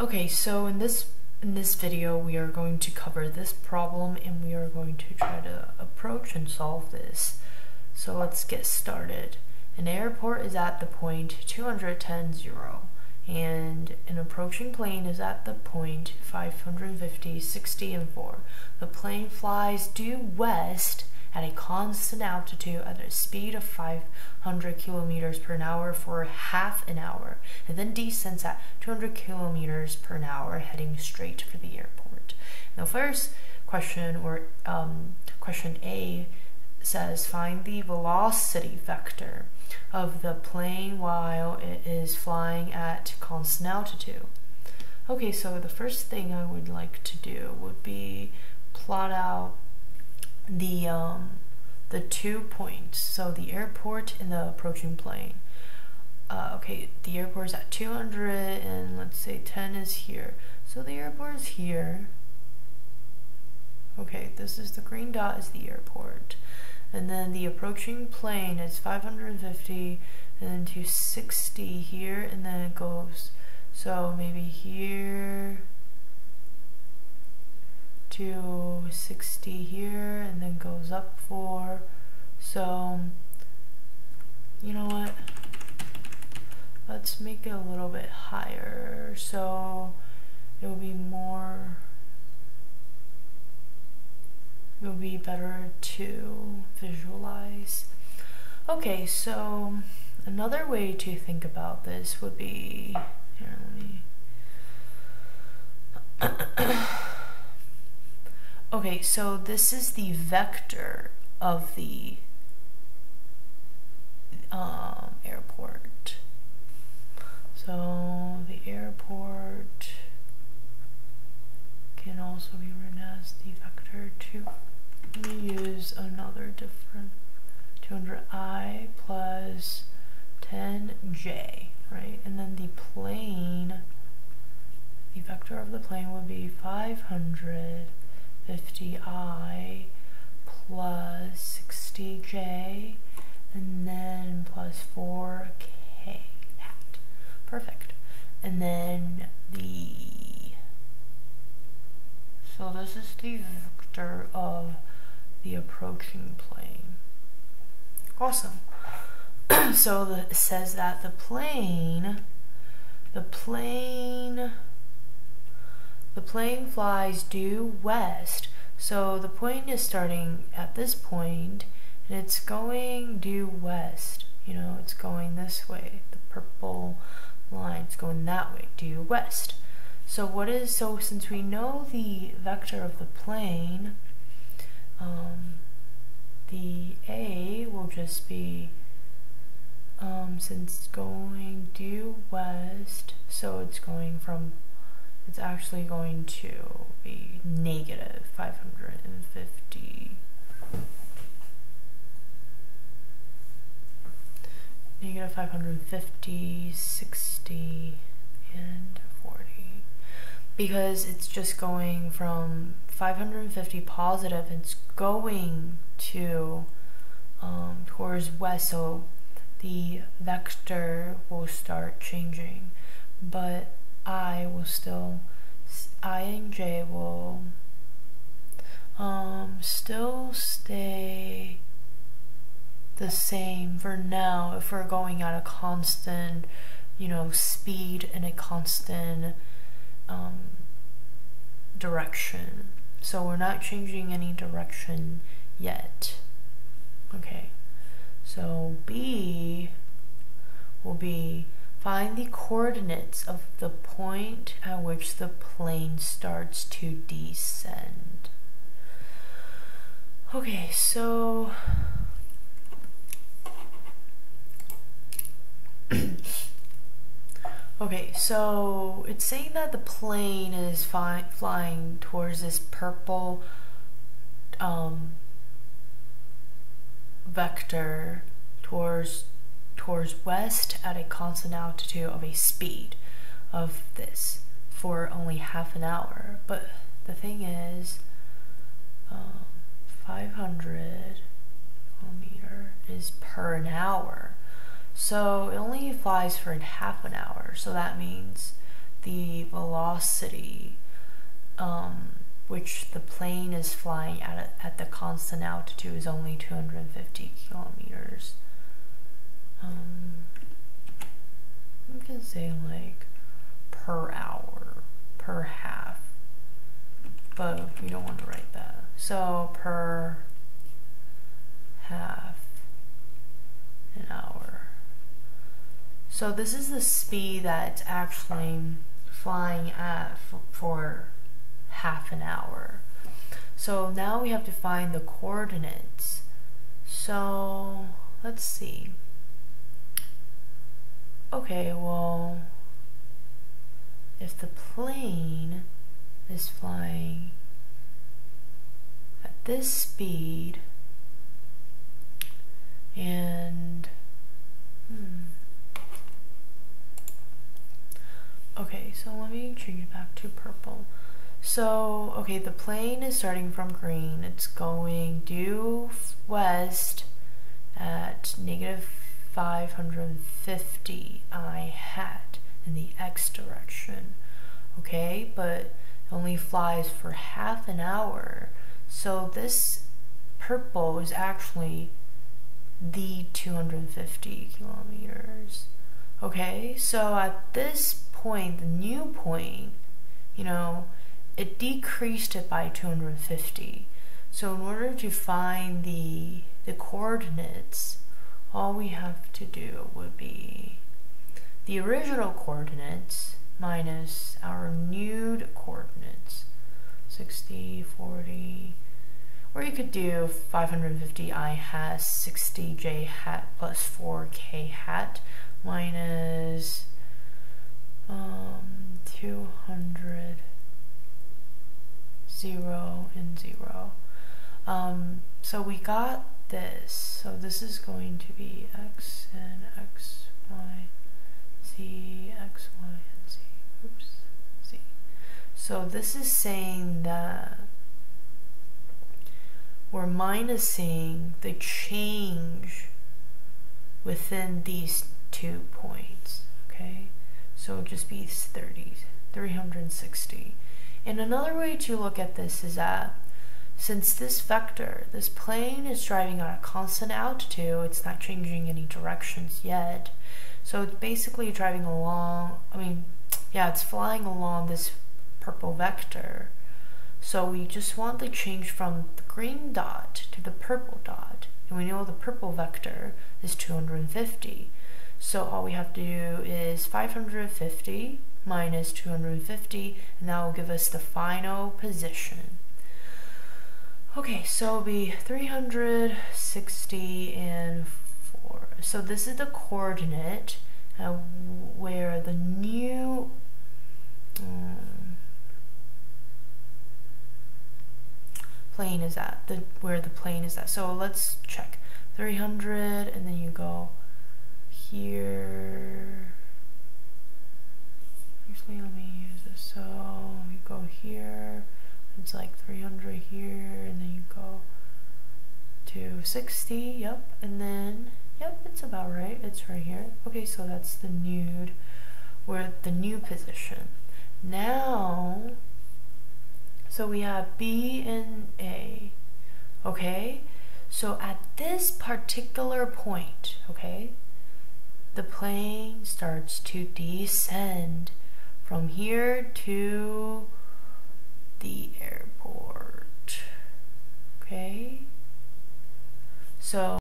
Okay, so in this video we are going to cover this problem and we are going to try to approach and solve this. So let's get started. An airport is at the point 210, 0, and an approaching plane is at the point 550, 60, and 4. The plane flies due west at a constant altitude at a speed of 500 kilometers per hour for half an hour, and then descends at 200 kilometers per hour, heading straight for the airport. Now, first question, or question A, says find the velocity vector of the plane while it is flying at constant altitude. Okay, so the first thing I would like to do would be plot out the 2 points, so the airport and the approaching plane. Okay, the airport is at 200 and let's say 10 is here. So the airport is here. Okay, this is the green dot is the airport. And then the approaching plane is 550 and then to 60 here, and then it goes, so maybe here to 60 here, and then goes up 4. So you know what, let's make it a little bit higher so it will be more, it will be better to visualize. Okay, so another way to think about this would be, here, let me okay, so this is the vector of the airport. So the airport can also be written as the vector 2. Let me use another different 200i plus 10j, right? And then the plane, the vector of the plane would be 550i plus 60j, and then plus 4k hat. Perfect. And then so this is the vector of the approaching plane. Awesome. So it says that the plane flies due west. So the plane is starting at this point and it's going due west. You know, it's going this way. The purple line's going that way, due west. So since we know the vector of the plane, the A will just be, since it's going due west, so it's actually going to be negative 550. Negative 550, 60, and 40. Because it's just going from 550 positive, it's going to towards west, so the vector will start changing, but I and j will still stay the same for now if we're going at a constant, you know, speed and a constant direction. So we're not changing any direction yet. Okay, so B will be find the coordinates of the point at which the plane starts to descend. Okay, so okay, so it's saying that the plane is flying towards this purple vector towards west at a constant altitude of a speed of this for only half an hour. But the thing is, 500 kilometer is per an hour. So it only flies for half an hour. So that means the velocity, which the plane is flying at the constant altitude, is only 250 kilometers. We can say like per hour, per half, but we don't want to write that. So per half an hour. So this is the speed that's actually flying at for half an hour. So now we have to find the coordinates. So let's see. Okay, well, if the plane is flying at this speed and okay, so let me change it back to purple. So, okay, the plane is starting from green. It's going due west at -550 I hat in the x direction. Okay, but it only flies for half an hour. So this purple is actually the 250 kilometers. Okay, so at this point, the new point, you know, it decreased it by 250. So in order to find the coordinates, all we have to do would be the original coordinates minus our new coordinates, 60, 40, or you could do 550 I hat 60 j hat plus 4k hat minus 200, 0 and 0. So we got this. So this is going to be x and x, y, z, x, y, and z. Oops, z. So this is saying that we're minusing the change within these 2 points. Okay, so it'll just be 360. And another way to look at this is that since this vector, this plane is driving at a constant altitude, it's not changing any directions yet. So it's basically driving along, it's flying along this purple vector. So we just want the change from the green dot to the purple dot. And we know the purple vector is 250. So all we have to do is 550 minus 250, and that will give us the final position. Okay, so it'll be 360 and 4. So this is the coordinate where the new plane is at, where the plane is at. So let's check 300, and then you go here. Actually, let me use this. So you go here. It's like 300 here, and then you go to 60, yep, and then, yep, it's about right, it's right here. Okay, so that's the nude, we're at the new position. Now, so we have B and A, okay? So at this particular point, okay, the plane starts to descend from here to the airport. Okay, so